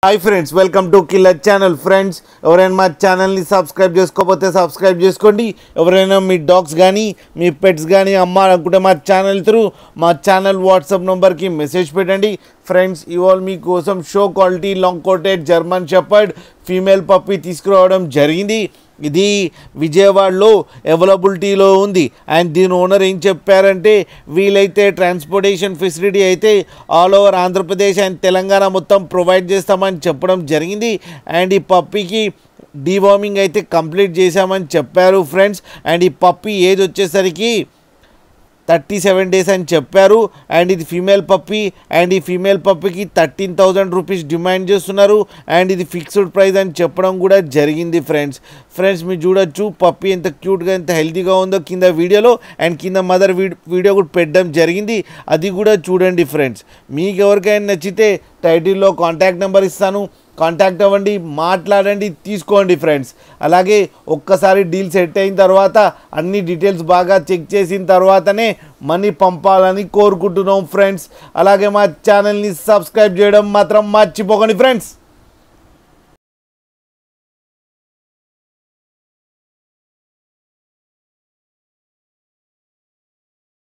Hi friends, welcome to killer channel. Friends, ఎవరైనా మా ఛానల్ని సబ్స్క్రైబ్ చేసుకోకపోతే సబ్స్క్రైబ్ చేసుకోండి. ఎవరైనా మీ డాగ్స్ కానీ మీ పెట్స్ కానీ అమ్మాలనుకుంటే మా ఛానల్ మా ఛానల్ వాట్సాప్ నెంబర్కి మెసేజ్ పెట్టండి. ఫ్రెండ్స్, ఇవాళ మీకోసం show quality long coated German shepherd female puppy తీసుకురావడం జరిగింది. ఇది విజయవాడలో అవైలబిలిటీలో ఉంది. అండ్ దీని ఓనర్ ఏం చెప్పారంటే, వీలైతే ట్రాన్స్పోర్టేషన్ ఫెసిలిటీ అయితే all over Andhra Pradesh and Telangana మొత్తం ప్రొవైడ్ చేస్తామని చెప్పడం జరిగింది. అండ్ ఈ పప్పీకి డీవార్మింగ్ అయితే కంప్లీట్ చేశామని చెప్పారు ఫ్రెండ్స్. అండ్ ఈ పప్పీ ఏజ్ వచ్చేసరికి 37 days అని చెప్పారు. అండ్ ఇది ఫీమేల్ పప్పీ. అండ్ ఈ ఫీమేల్ పప్పీకి 13,000 రూపీస్ డిమాండ్ చేస్తున్నారు. అండ్ ఇది ఫిక్స్డ్ ప్రైస్ అని చెప్పడం కూడా జరిగింది ఫ్రెండ్స్ మీరు చూడొచ్చు పప్పీ ఎంత క్యూట్గా ఎంత హెల్తీగా ఉందో కింద వీడియోలో. అండ్ కింద మదర్ వీడియో కూడా పెట్టడం జరిగింది, అది కూడా చూడండి ఫ్రెండ్స్. మీకు ఎవరికైనా నచ్చితే టైటిల్లో కాంటాక్ట్ నెంబర్ ఇస్తాను, కాంటాక్ట్ అవ్వండి, మాట్లాడండి, తీసుకోండి ఫ్రెండ్స్. అలాగే ఒక్కసారి డీల్ సెట్ అయిన తర్వాత అన్ని డీటెయిల్స్ బాగా చెక్ చేసిన తర్వాతనే మనీ పంపాలని కోరుకుంటున్నాం ఫ్రెండ్స్. అలాగే మా ఛానల్ని సబ్స్క్రైబ్ చేయడం మాత్రం మర్చిపోకండి ఫ్రెండ్స్.